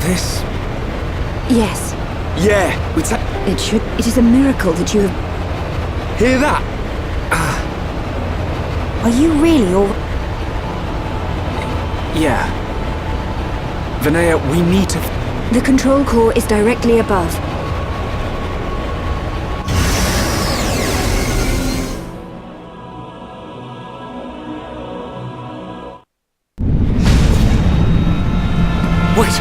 this? Yes. Yeah, It is a miracle that you have... Hear that? Are you really all... Yeah. Vinaya, we need to... The control core is directly above. Wait!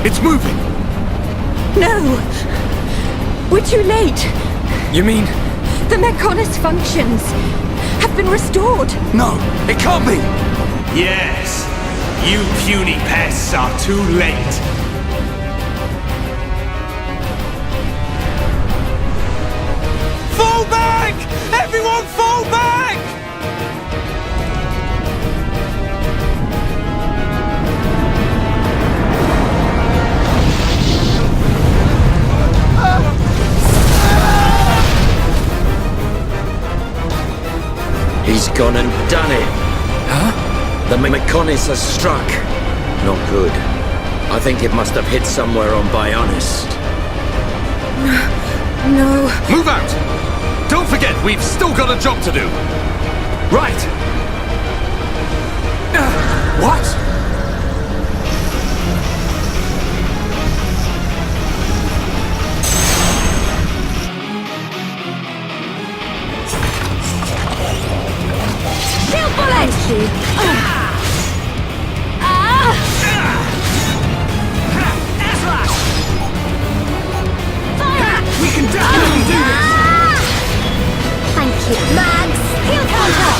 It's moving! No! We're too late! You mean... The Mechonis functions have been restored! No, it can't be! Yes! You puny pests are too late! Fall back! Everyone fall back! He's gone and done it. Huh? The Mechonis has struck. Not good. I think it must have hit somewhere on Bionis. No. Move out! Don't forget, we've still got a job to do! Right! What? Shield bullet! We can definitely do this! Thank you, Mags! Heal counter!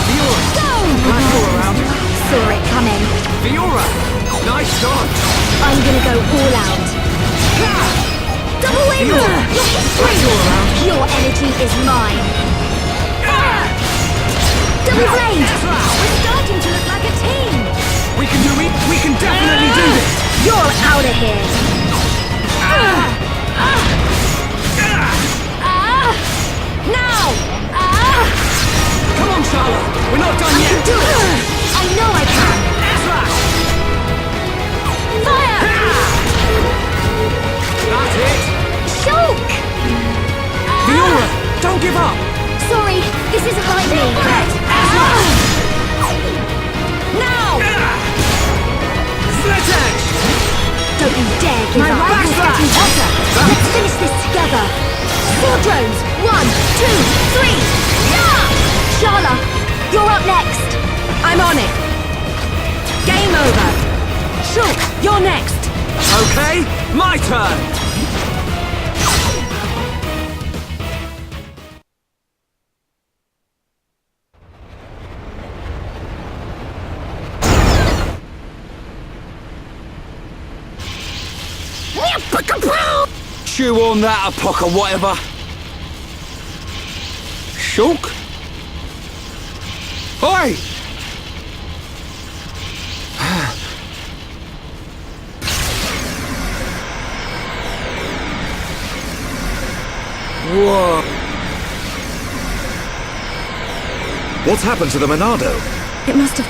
Go! Glad you're around. Saw it coming. Fiora! Nice dodge! I'm gonna go all out. Double wing! Glad you're around. Your energy is mine. Double blade! We're starting to look like a team! We can definitely do this! You're out of here! Now! Come on, Charlotte! We're not done I yet! can do it! I know I can! Fire! That's it! Shulk! Fiora! Don't give up! Sorry, this isn't like me. Now! Slit edge! Don't you dare give up. My rifle's getting hotter. Let's finish this together. Four drones. 1, 2, 3. Yeah! Shala, you're up next. I'm on it. Game over. Shulk, you're next. Okay, my turn! Chew on that, Apoca, whatever. Shulk? Oi! Whoa. What's happened to the Monado? It must have...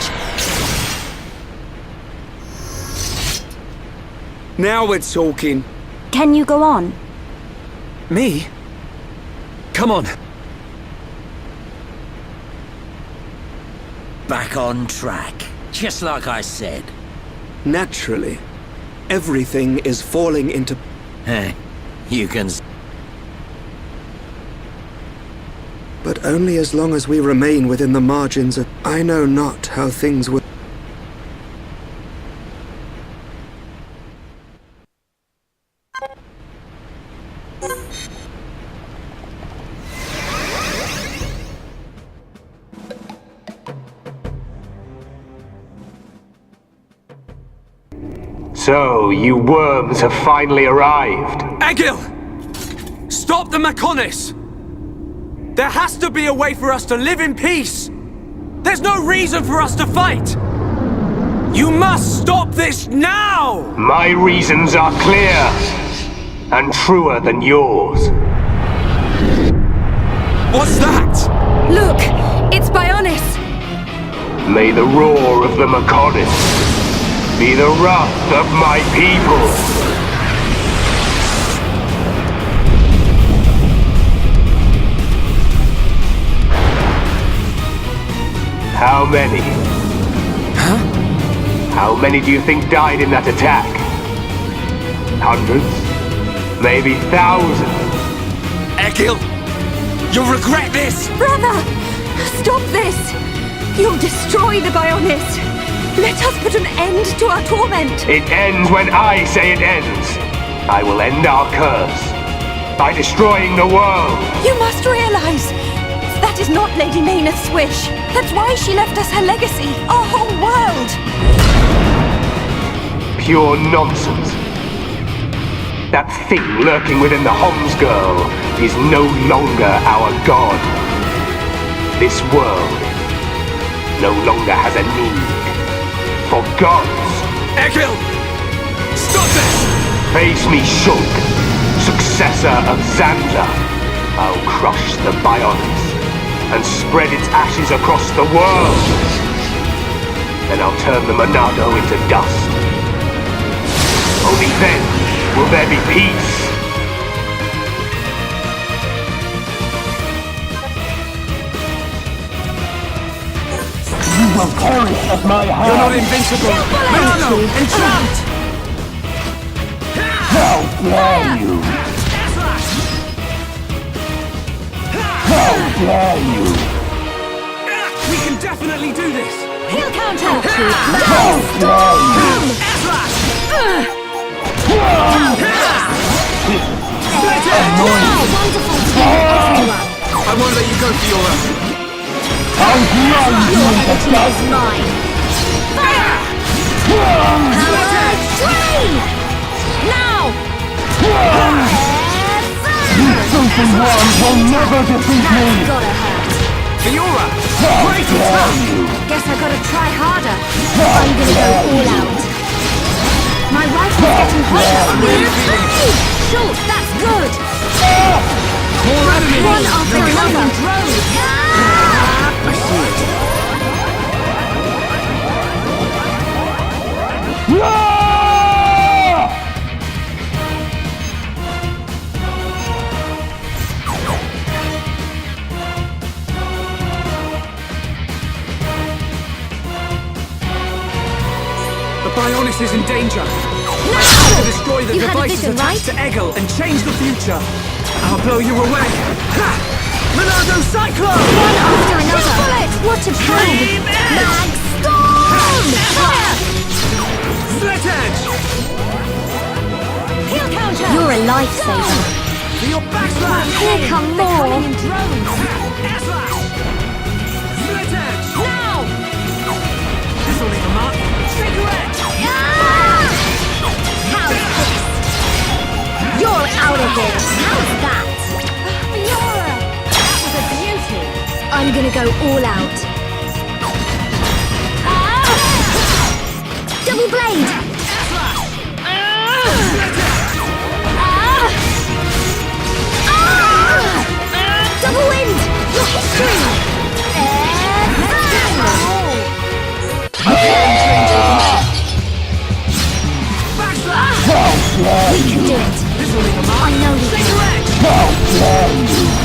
Now we're talking. Can you go on? Me? Come on. Back on track. Just like I said. Naturally. Everything is falling into... Hey, you can... But only as long as we remain within the margins of... I know not how things will... So, you worms have finally arrived. Egil! Stop the Mechonis! There has to be a way for us to live in peace! There's no reason for us to fight! You must stop this now! My reasons are clear, and truer than yours. What's that? Look! It's Bionis! May the roar of the Mechonis be the wrath of my people. How many? Huh? How many do you think died in that attack? Hundreds? Maybe thousands? Egil! You'll regret this! Brother! Stop this! You'll destroy the Bionis! Let us put an end to our torment! It ends when I say it ends. I will end our curse by destroying the world. You must realize that is not Lady Maynard's wish. That's why she left us her legacy, our whole world. Pure nonsense. That thing lurking within the Homs girl is no longer our god. This world no longer has a need for gods. Egil! Stop this! Face me, Shulk, successor of Zanza. I'll crush the Bionis and spread its ashes across the world. Then I'll turn the Monado into dust. Only then will there be peace. You will perish at my hand. You're not invincible! Monado! Enchant! How dare you! How dare you! We can definitely do this! He'll counter! How dare you! Wonderful team, everyone! I won't let you go for your own. I'll drown you Your in the energy dust! is mine! Fire! Power drain! Now! You chosen one will never defeat me! That's gotta hurt. Fiora! How Great dare attack! you! Guess I gotta try harder. I'm gonna go all out. My rifle's getting hotter. Schultz, that's good. More enemies! One after another. I see it. The Bionis is in danger. Now! To destroy the You had a devices vision, attached right? to Egil and change the future. I'll blow you away. Ha! Monado Cyclone! One after another. What a probe. Mag Storm! Fire! Split Edge! He'll counter. You're a lifesaver. For your backslash! Here come more. Air slash! Split Edge! Now! This'll leave a mark. Cigarette! How's this? You're out of here. How's that? Fiora! That was a beauty. I'm gonna go all out. Double blade! Double wind! Your history! We can do it. I know we can. How dare you!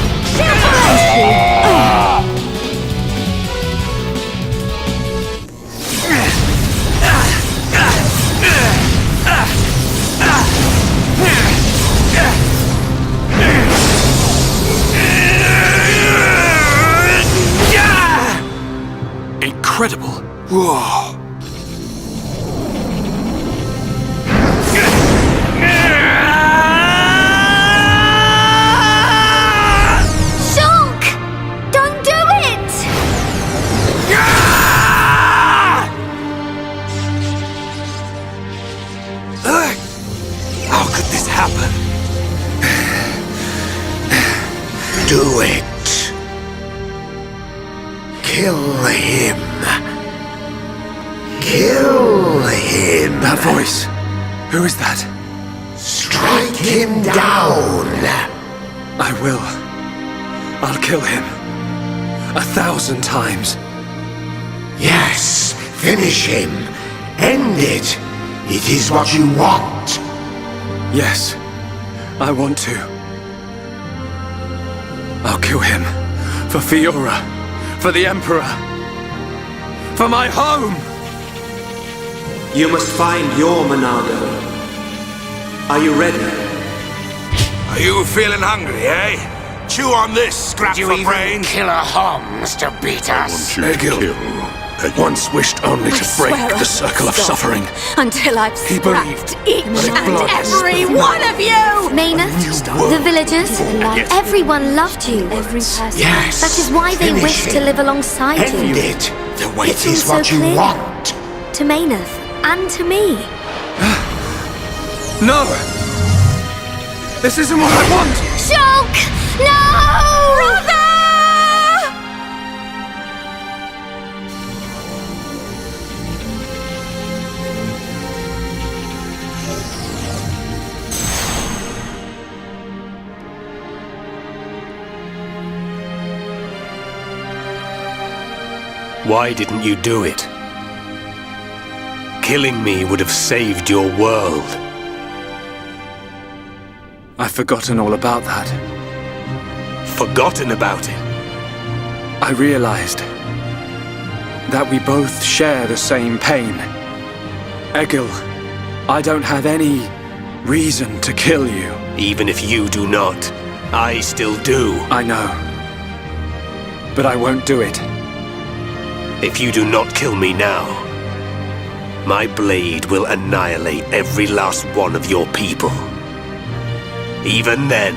Incredible. Whoa. Shulk! Don't do it! How could this happen? Do it. Kill him. Kill him. That voice. Who is that? Strike him down. I will. I'll kill him. 1,000 times. Yes, finish him. End End it. It is what you want. Yes, I want to. I'll kill him. For Fiora. For the Emperor. For my home! You must find your Monado. Are you ready? Are you feeling hungry, eh? Chew on this, scrap for brains. Kill a Homs to beat us. Egil once wished only to break the circle of suffering. Until I've He believed scrapped each that and blood every one of you! Maynard, the villagers, everyone loved you. Every person. Yes. That is why they Finish wish to it. live alongside End you. it. The weight It is also what you clear. want. To Maynard and to me. No! This isn't what I want! Shulk! No! Brother! Why didn't you do it? Killing me would have saved your world. I've forgotten all about that. Forgotten about it. I realized that we both share the same pain. Egil, I don't have any reason to kill you. Even if you do not, I still do. I know. But I won't do it. If you do not kill me now, my blade will annihilate every last one of your people. Even then,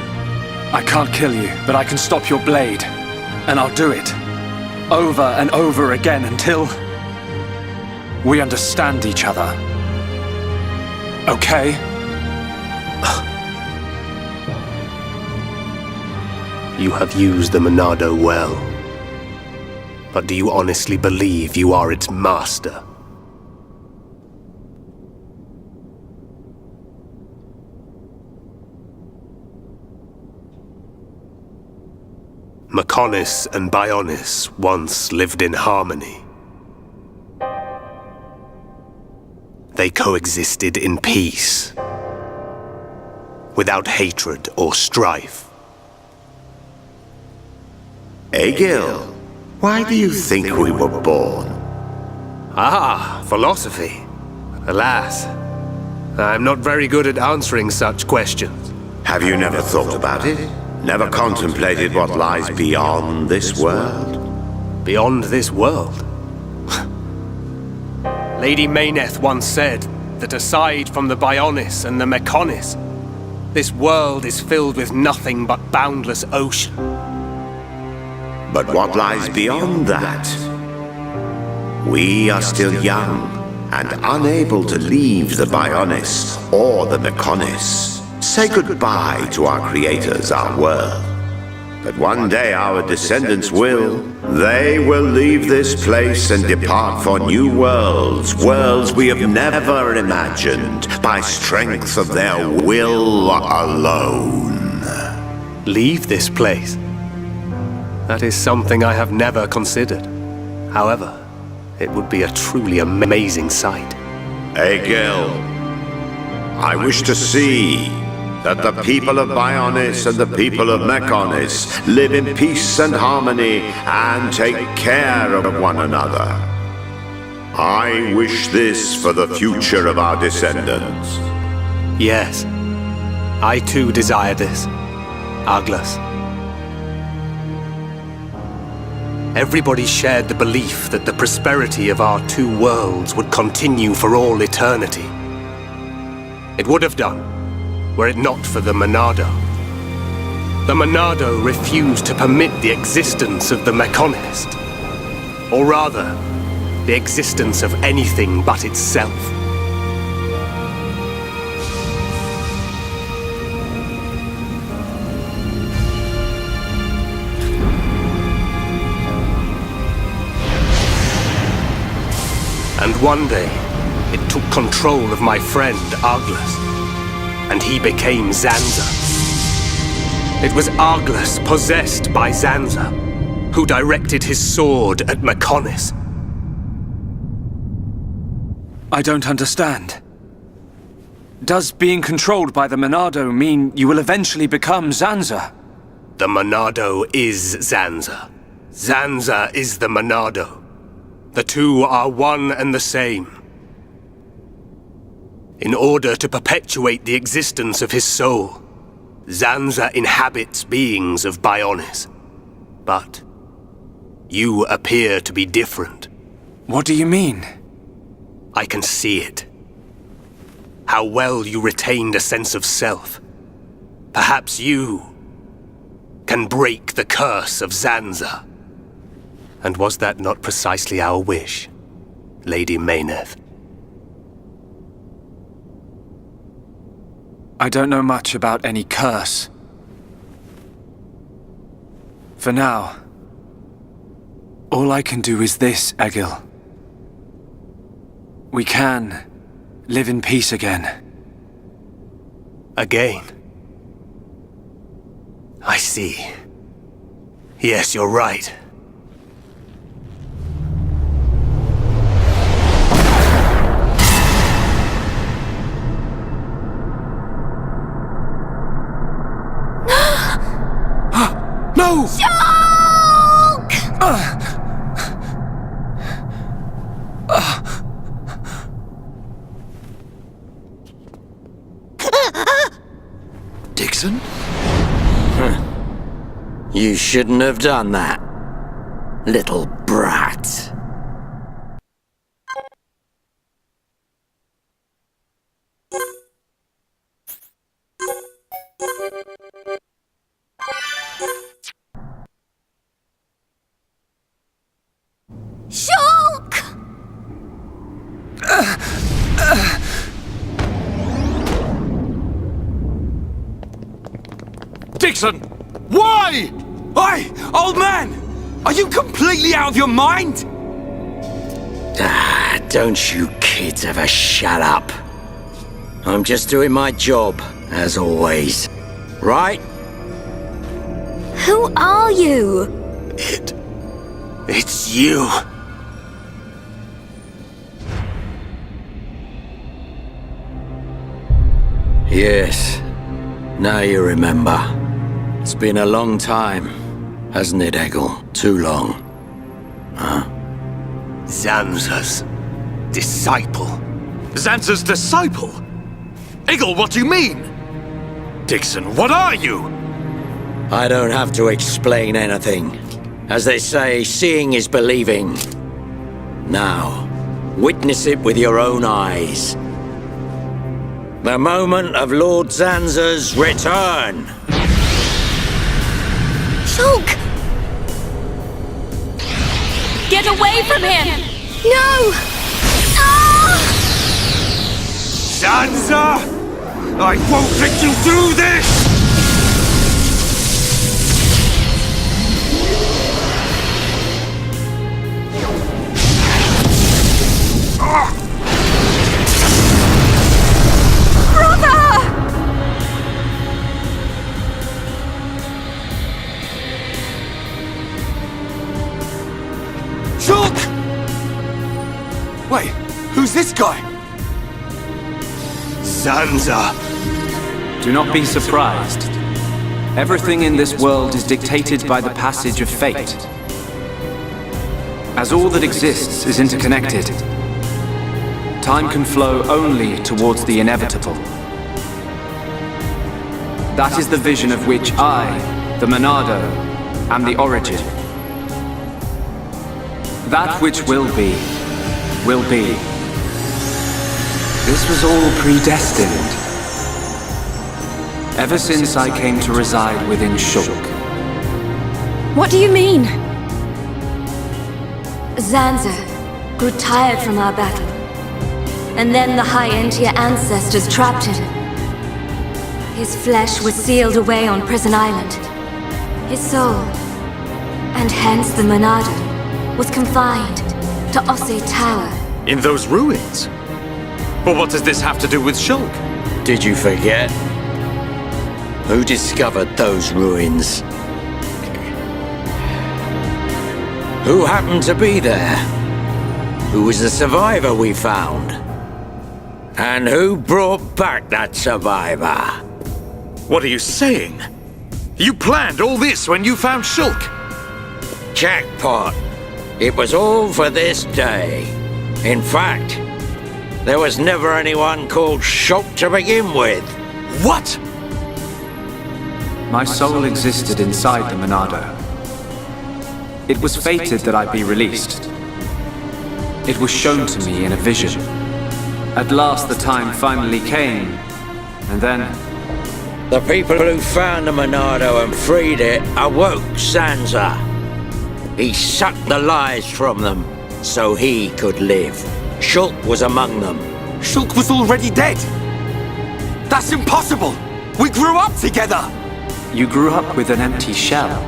I can't kill you, but I can stop your blade. And I'll do it. Over and over again until we understand each other. Okay? you have used the Monado well. But do you honestly believe you are its master? Mechonis and Bionis once lived in harmony. They coexisted in peace, without hatred or strife. Egil, why do you think we were born? Ah, philosophy. Alas, I'm not very good at answering such questions. Have you never thought about it? Never contemplated what lies beyond this world? Beyond this world? Lady Mayneth once said that aside from the Bionis and the Mechonis, this world is filled with nothing but boundless ocean. But what lies beyond that? We are still young and unable to leave the Bionis or the Mechonis. Say goodbye to our creators, our world. But one day our descendants will. They will leave this place and depart for new worlds, worlds we have never imagined, by strength of their will alone. Leave this place? That is something I have never considered. However, it would be a truly amazing sight. Egil, I wish to see that the people of Bionis and the people of Mechonis live in peace and harmony and take care of one another. I wish this for the future of our descendants. Yes, I too desire this, Aglas. Everybody shared the belief that the prosperity of our two worlds would continue for all eternity. It would have done, were it not for the Monado. The Monado refused to permit the existence of the Mechanist. Or rather, the existence of anything but itself. And one day, it took control of my friend, Aglas, and he became Zanza. It was Aglas, possessed by Zanza, who directed his sword at Mechonis. I don't understand. Does being controlled by the Monado mean you will eventually become Zanza? The Monado is Zanza. Zanza is the Monado. The two are one and the same. In order to perpetuate the existence of his soul, Zanza inhabits beings of Bionis. But you appear to be different. What do you mean? I can see it. How well you retained a sense of self. Perhaps you can break the curse of Zanza. And was that not precisely our wish, Lady Mayneth? I don't know much about any curse. For now, all I can do is this, Egil. We can live in peace again. Again? I see. Yes, you're right. No! Shulk! Dixon? You shouldn't have done that, little brat. Shulk! Dixon! Why? Oi, old man! Are you completely out of your mind? Don't you kids ever shut up. I'm just doing my job, as always. Right? Who are you? It's you. Yes. Now you remember. It's been a long time, hasn't it, Egil? Too long. Huh? Zanza's disciple. Zanza's disciple? Egil, what do you mean? Dixon, what are you? I don't have to explain anything. As they say, seeing is believing. Now, witness it with your own eyes. The moment of Lord Zanza's return. Shulk! Get away from him! No! Ah! Zanza! I won't let you do this! Shulk! Wait, who's this guy? Zanza! Do not be surprised. Everything in this world is dictated by the passage of fate. As all that exists is interconnected, time can flow only towards the inevitable. That is the vision of which I, the Monado, am the origin. That which will be, will be. This was all predestined. Ever since I came to reside within Shulk. What do you mean? Zanza grew tired from our battle. And then the High Entier ancestors trapped him. His flesh was sealed away on Prison Island. His soul, and hence the Monado, was confined to Osse Tower. In those ruins? But what does this have to do with Shulk? Did you forget? Who discovered those ruins? Who happened to be there? Who was the survivor we found? And who brought back that survivor? What are you saying? You planned all this when you found Shulk? Jackpot. It was all for this day. In fact, there was never anyone called Shulk to begin with. What? My soul existed inside the Monado. It was fated that I be released. It was shown to me in a vision. At last the time finally came, and then... The people who found the Monado and freed it awoke Zanza. He sucked the lives from them, so he could live. Shulk was among them. Shulk was already dead! That's impossible! We grew up together! You grew up with an empty shell.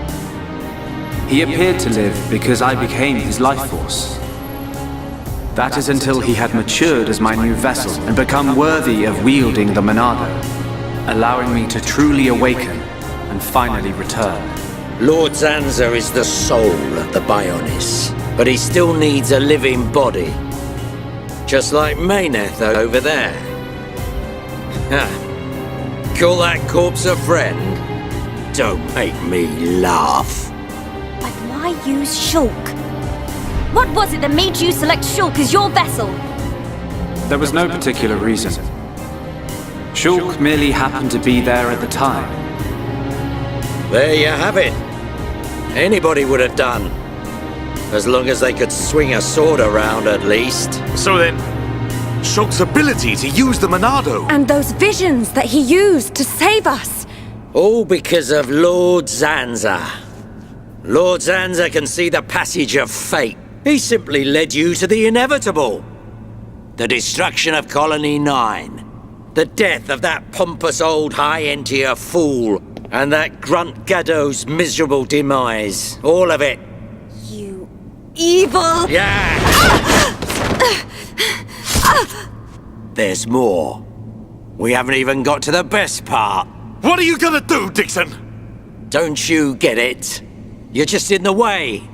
He appeared to live because I became his life force. That is until he had matured as my new vessel and become worthy of wielding the Monado, allowing me to truly awaken and finally return. Lord Zanza is the soul of the Bionis, but he still needs a living body. Just like Mayneth over there. Call that corpse a friend? Don't make me laugh. But why use Shulk? What was it that made you select Shulk as your vessel? There was no particular reason. Shulk merely happened to be there at the time. There you have it. Anybody would have done. As long as they could swing a sword around, at least. So then, Shulk's ability to use the Monado... And those visions that he used to save us. All because of Lord Zanza. Lord Zanza can see the passage of fate. He simply led you to the inevitable. The destruction of Colony 9. The death of that pompous old high-entier fool. And that grunt Gaddo's miserable demise. All of it. You evil... Yeah! There's more. We haven't even got to the best part. What are you gonna do, Dixon? Don't you get it? You're just in the way.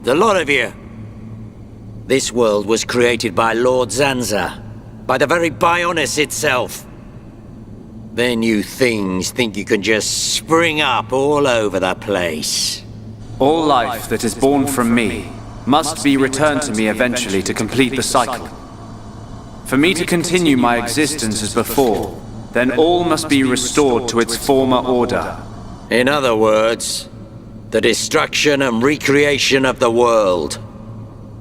The lot of you. This world was created by Lord Zanza. By the very Bionis itself. Then you things think you can just spring up all over the place. All life that is born from me must be returned to me eventually to complete the cycle. For me to continue my existence as before, then all must be restored to its former order. In other words, the destruction and recreation of the world.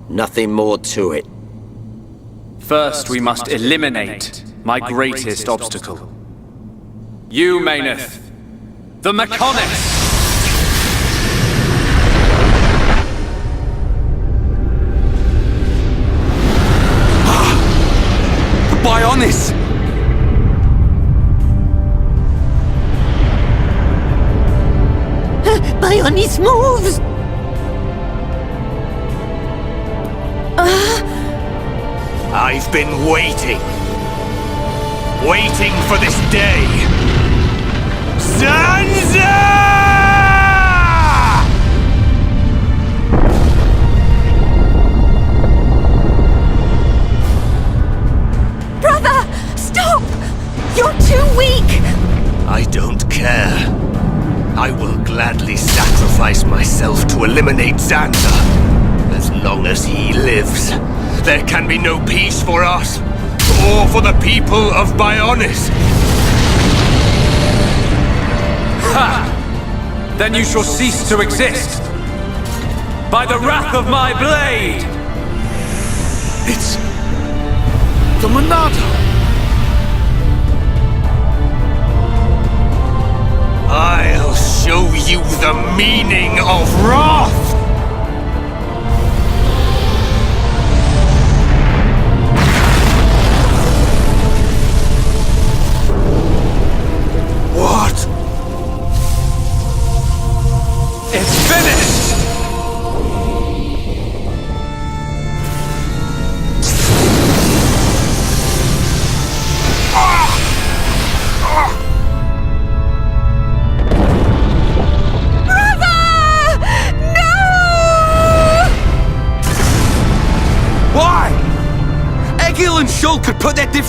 Nothing more to it. First, we must eliminate my greatest obstacle. You, Mayneth, the Mechonis! Bionis! Bionis moves! I've been waiting. Waiting for this day. Zanza! Brother! Stop! You're too weak! I don't care. I will gladly sacrifice myself to eliminate Zanza. As long as he lives, there can be no peace for us, or for the people of Bionis. Ha! Then you shall cease to exist! By the wrath of my blade! It's... the Monado! I'll show you the meaning of wrath! What? It's finished!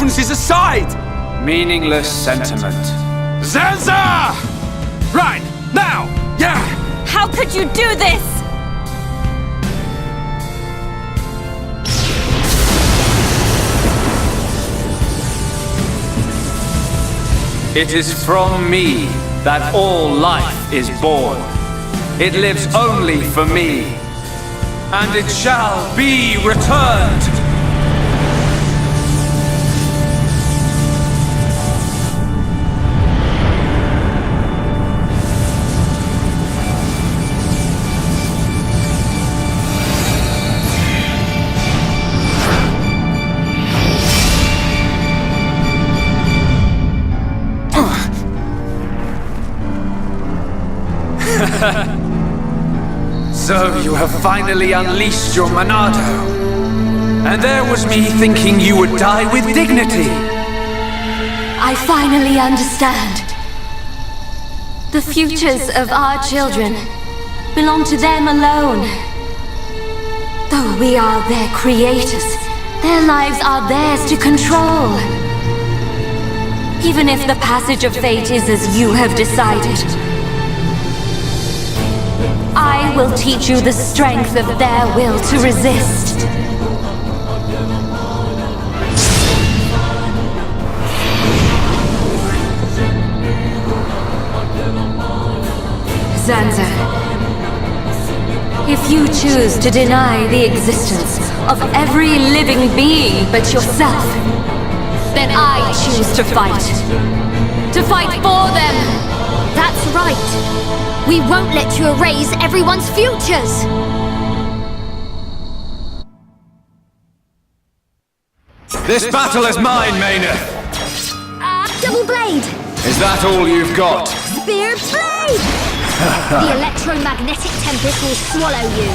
differences aside! Meaningless sentiment. Zanza! Right, now! Yeah! How could you do this? It is from me that all life is born. It lives only for me, and it shall be returned. So you have finally unleashed your Monado. And there was me thinking you would die with dignity. I finally understand. The futures of our children belong to them alone. Though we are their creators, their lives are theirs to control. Even if the passage of fate is as you have decided, I will teach you the strength of their will to resist. Zanza, if you choose to deny the existence of every living being but yourself, then I choose to fight. To fight for them! That's right! We won't let you erase everyone's futures! This battle is mine, Maynard. Double blade! Is that all you've got? Spear blade! The electromagnetic tempest will swallow you.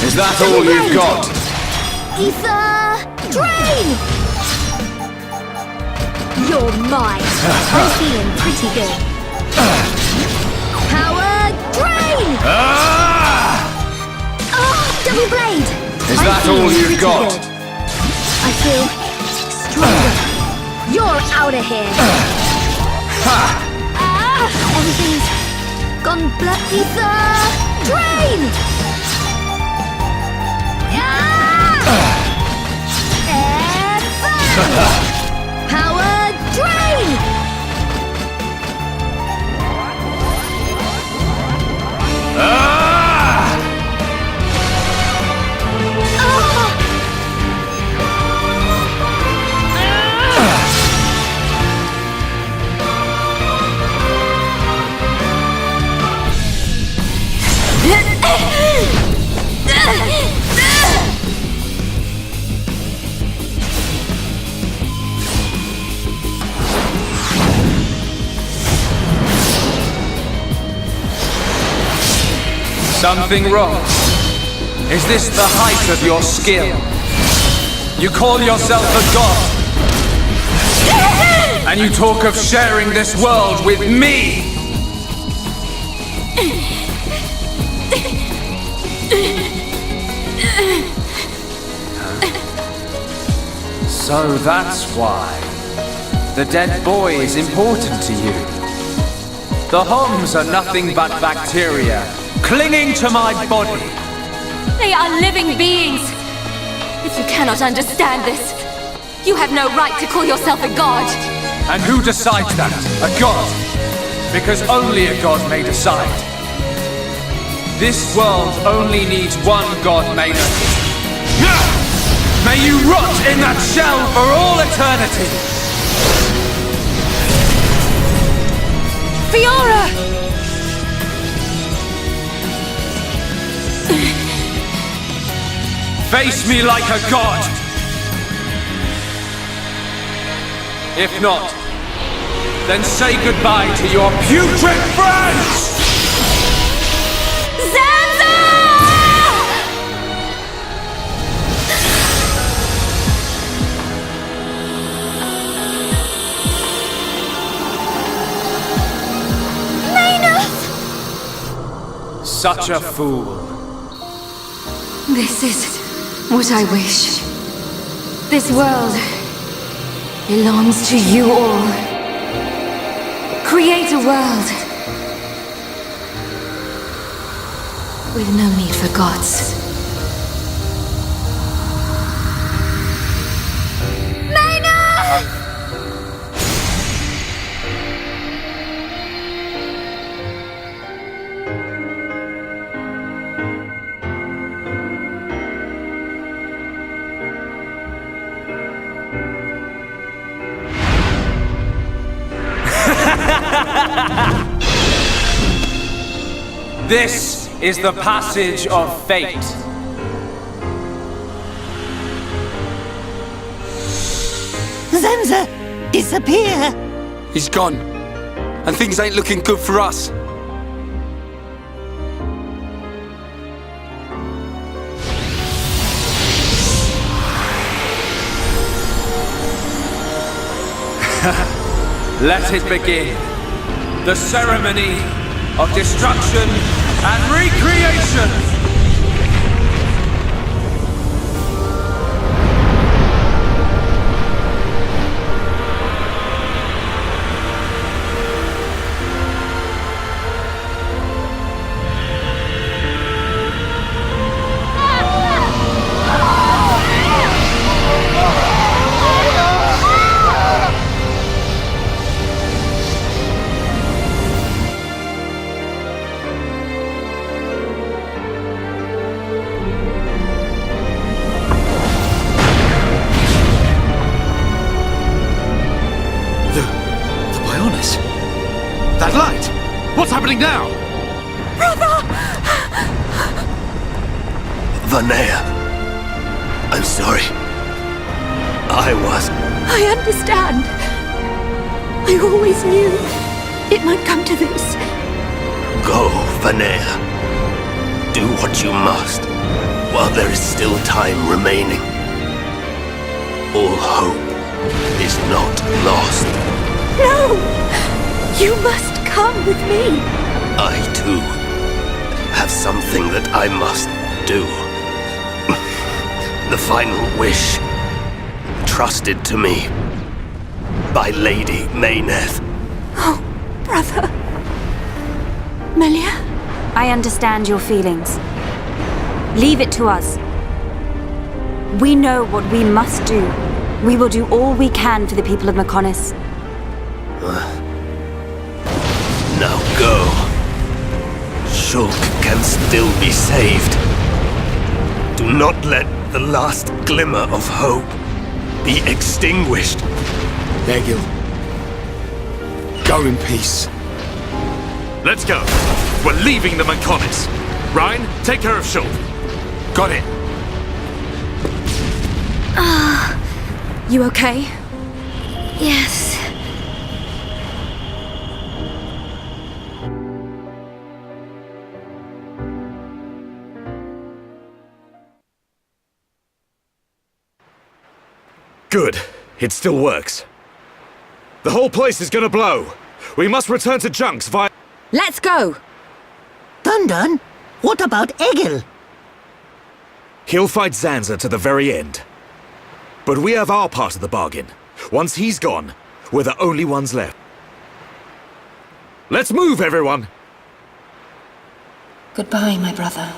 Is that all you've got? Ether drain! You're mine. I'm feeling pretty good. Power drain! Double blade! Is that all you've got? Good. I feel stronger. You're out of here. Everything's gone black. Ether drain! Power drain! Something wrong? Is this the height of your skill? You call yourself a god, and you talk of sharing this world with me! So that's why the dead boy is important to you. The Homs are nothing but bacteria clinging to my body. They are living beings. If you cannot understand this, you have no right to call yourself a god. And who decides that? A god? Because only a god may decide. This world only needs one god, Maynard. May you rot in that shell for all eternity! Fiora! Face me like a god! If not, then say goodbye to your putrid friends! Zanza! Such a fool. This is what I wish. This world belongs to you all. Create a world with no need for gods. This is the passage of fate. Zanza, disappear! He's gone. And things ain't looking good for us. Let it begin. The ceremony of destruction and recreation. That light! What's happening now? Vanea, I'm sorry. I understand. I always knew it might come to this. Go, Vanea. Do what you must, while there is still time remaining. All hope is not lost. No! You must come with me. I, too, have something that I must do. The final wish, trusted to me by Lady Mayneth. Oh, brother. Melia? I understand your feelings. Leave it to us. We know what we must do. We will do all we can for the people of Mechonis. Now go. Shulk can still be saved. Do not let the last glimmer of hope be extinguished. Egil, go in peace. Let's go. We're leaving the Mechonis. Ryan, take care of Shulk. Got it. You okay? Yes. Good. It still works. The whole place is gonna blow. We must return to Junks via... Let's go! Dun, what about Egil? He'll fight Zanza to the very end. But we have our part of the bargain. Once he's gone, we're the only ones left. Let's move, everyone! Goodbye, my brother.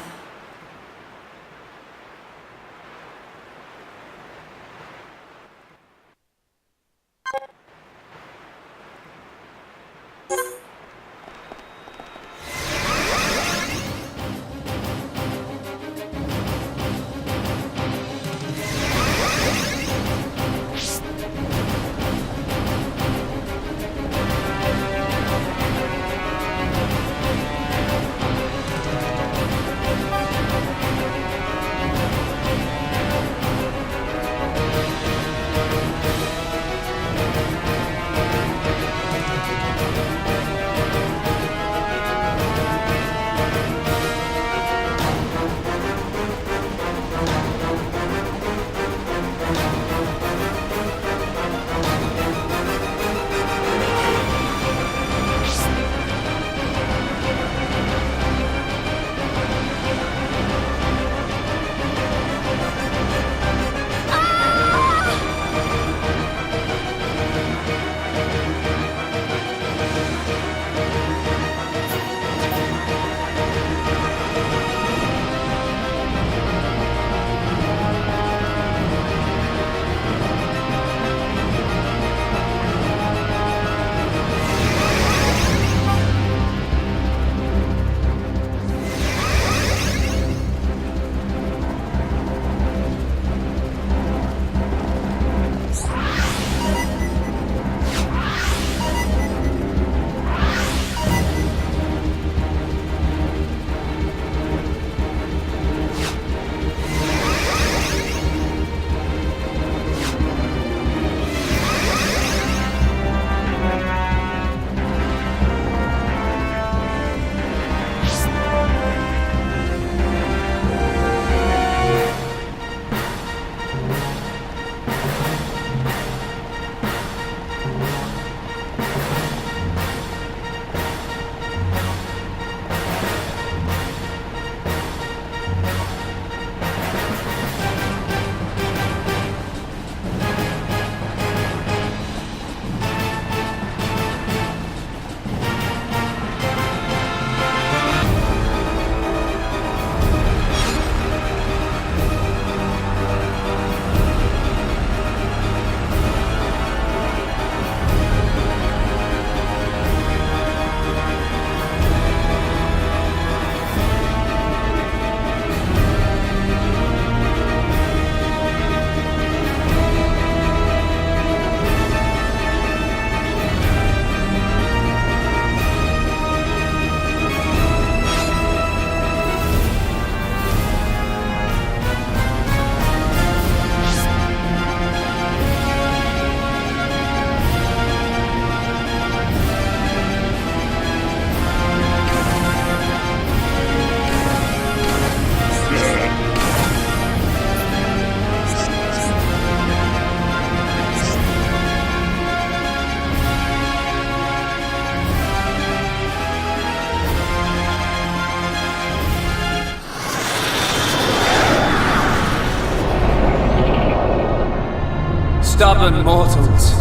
stubborn mortals.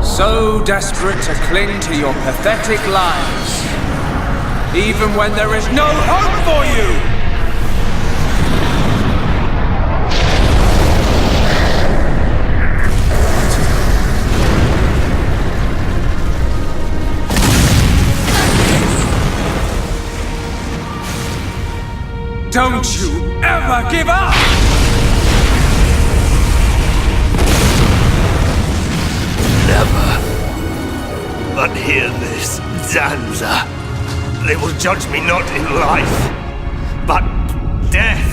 So desperate to cling to your pathetic lives. Even when there is no hope for you! Don't you ever give up! Never. But hear this, Zanza. They will judge me not in life, but death.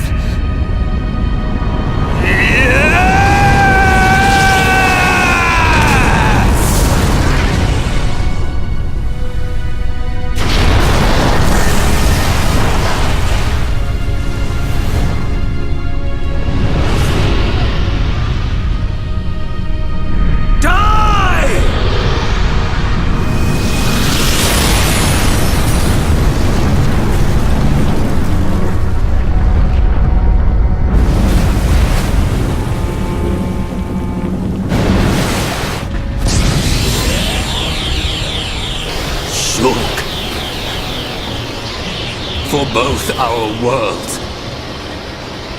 For both our worlds,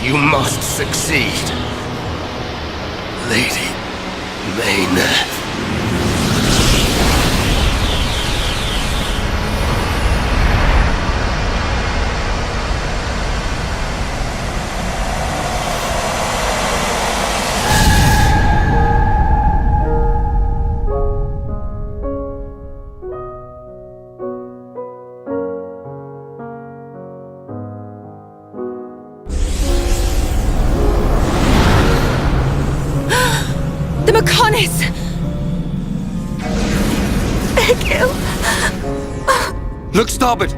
you must succeed, Lady Mayneth. Look starboard!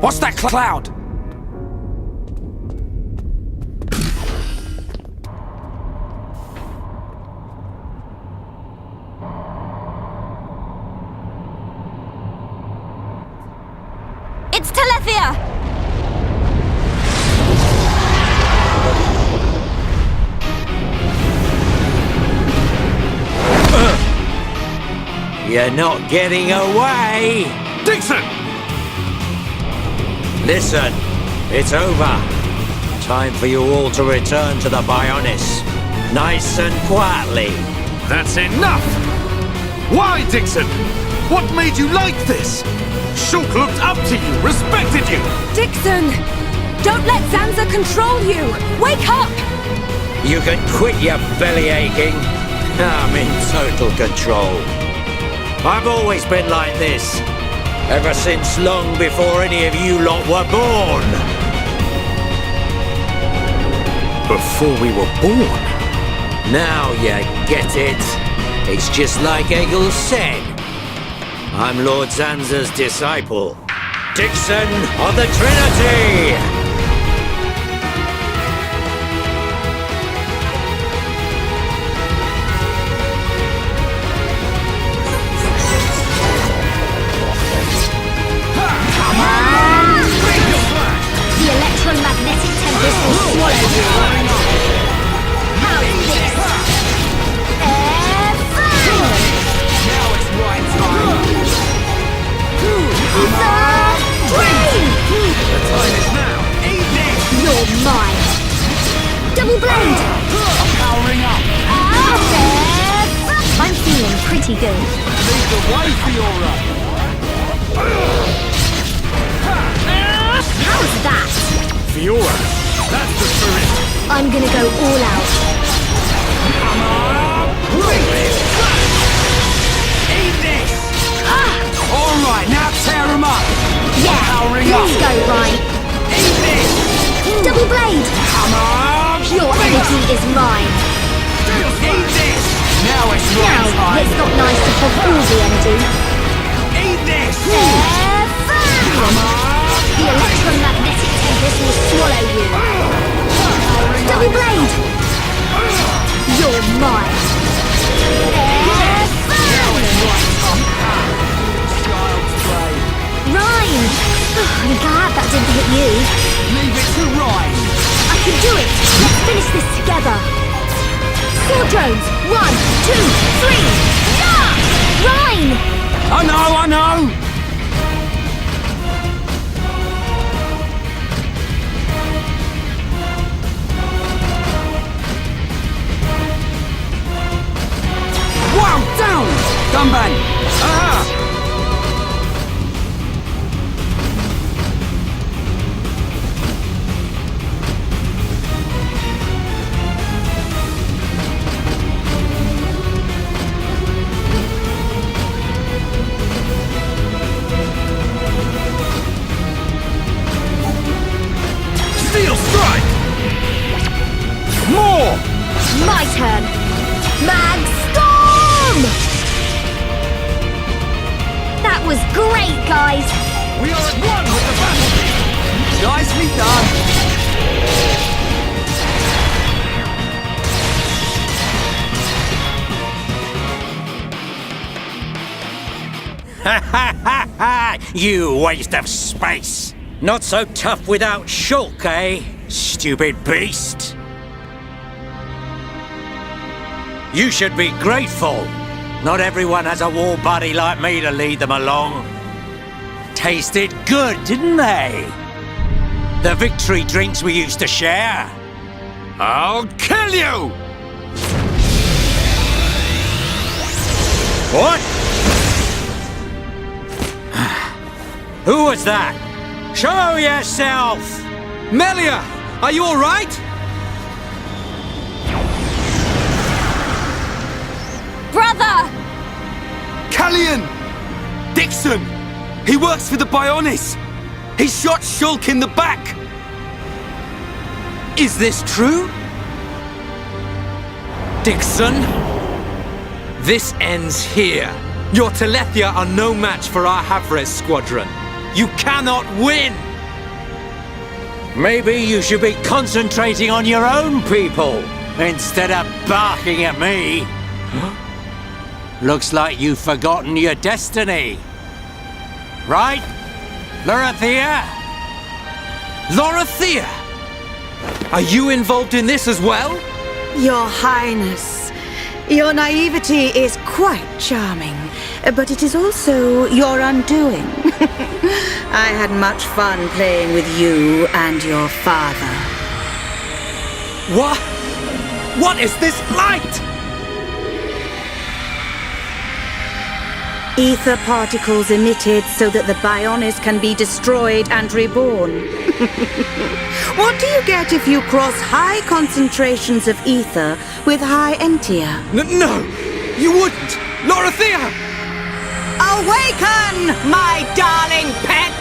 What's that cloud? It's Telethia! You're not getting away! Dixon! Listen, it's over. Time for you all to return to the Bionis. Nice and quietly. That's enough! Why, Dixon? What made you like this? Shulk looked up to you, respected you! Dixon! Don't let Zanza control you! Wake up! You can quit your belly aching. I'm in total control. I've always been like this. Ever since long before any of you lot were born. Before we were born? Now you get it. It's just like Egil said. I'm Lord Zanza's disciple. Dixon of the Trinity! Electromagnetic tempest will swallow you. How's this? Now it's right time! The time is now! Eat this! You're mine. Double blade. I'm powering up! I'm feeling pretty good. Lead the way, Fiora! How's that? Fiora, that's the spirit! I'm gonna go all out. Eat this! Alright, now tear him up! Yeah, Powering let's up. go, Ryan. Eat this! Double blade. Come on! Your energy is mine. Eat this! Now it's Now, right time! it's not nice to have all the energy. Eat this! Come on. The electromagnetic tempest will swallow you. Double blade. You're mine. Child's play! Rhyme. I'm glad that didn't hit you. Leave it to Ryan! I can do it. Let's finish this together. drones! 1, 2, 3, yeah! Rhine! I know! Wow, down! Gunbang! Aha! Steel strike! More! My turn! Mag Storm! That was great, guys! We are at one with the battlefield! Nicely done! You waste of space! Not so tough without Shulk, eh? Stupid beast! You should be grateful. Not everyone has a war buddy like me to lead them along. Tasted good, didn't they? The victory drinks we used to share. I'll kill you! What? Who was that? Show yourself! Melia, are you all right? Brother! Callian! Dixon! He works for the Bionis! He shot Shulk in the back! Is this true? Dixon? This ends here. Your Telethia are no match for our Havres squadron. You cannot win! Maybe you should be concentrating on your own people instead of barking at me. Looks like you've forgotten your destiny. Right, Lorithia? Lorithia! Are you involved in this as well? Your Highness, your naivety is quite charming, but it is also your undoing. I had much fun playing with you and your father. What? What is this light? Ether particles emitted so that the Bionis can be destroyed and reborn. What do you get if you cross high concentrations of ether with high entia? No! You wouldn't! Lorithia! Awaken, my darling pets!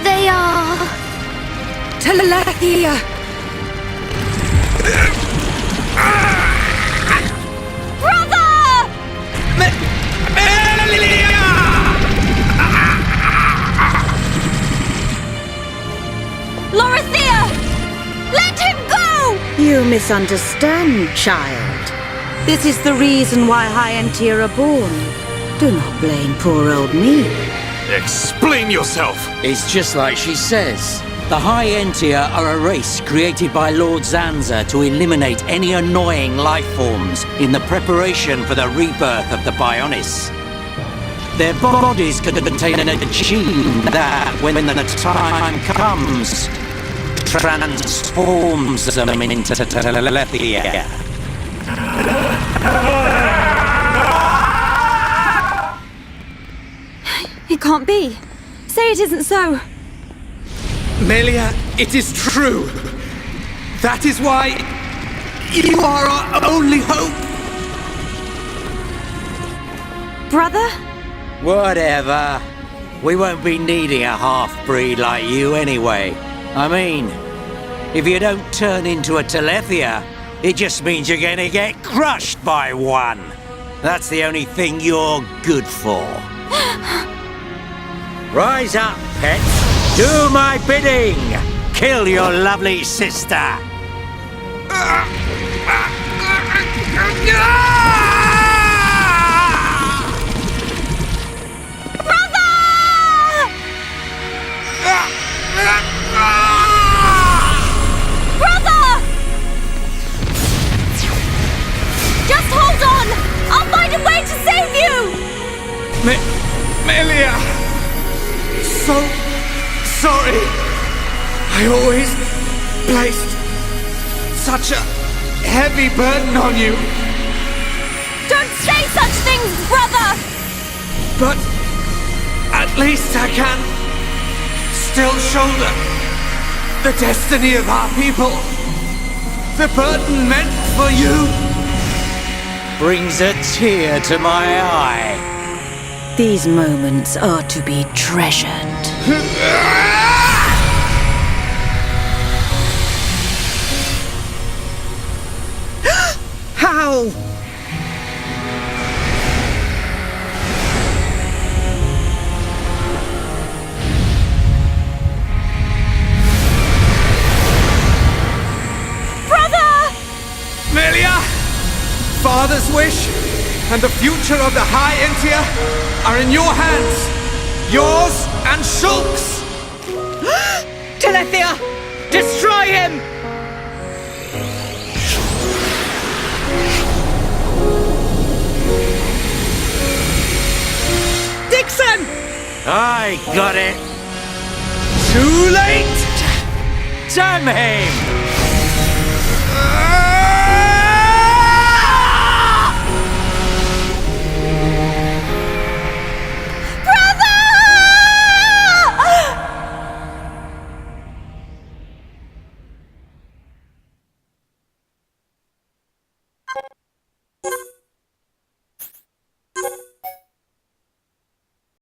They are... Telethia! Brother! Lorithia! Let him go! You misunderstand, child. This is the reason why high entia are born. Do not blame poor old me. Explain yourself! It's just like she says. The High Entia are a race created by Lord Zanza to eliminate any annoying life forms in the preparation for the rebirth of the Bionis. Their bodies can contain a gene that, when the time comes, transforms them into Telethia. It can't be. Say it isn't so. Melia, it is true. That is why you are our only hope. Brother? Whatever. We won't be needing a half-breed like you anyway. I mean, if you don't turn into a Telethia, it just means you're gonna get crushed by one. That's the only thing you're good for. Rise up, pets. Do my bidding. kill your lovely sister. Just hold on! I'll find a way to save you! Melia! So sorry. I always placed such a heavy burden on you. Don't say such things, brother! But at least I can still shoulder the destiny of our people. The burden meant for you Brings a tear to my eye. These moments are to be treasured. How? Melia! Father's wish and the future of the High Entia are in your hands. Yours and Shulk's. Telethia! Destroy him! Dixon! I got it. Too late! Damn him!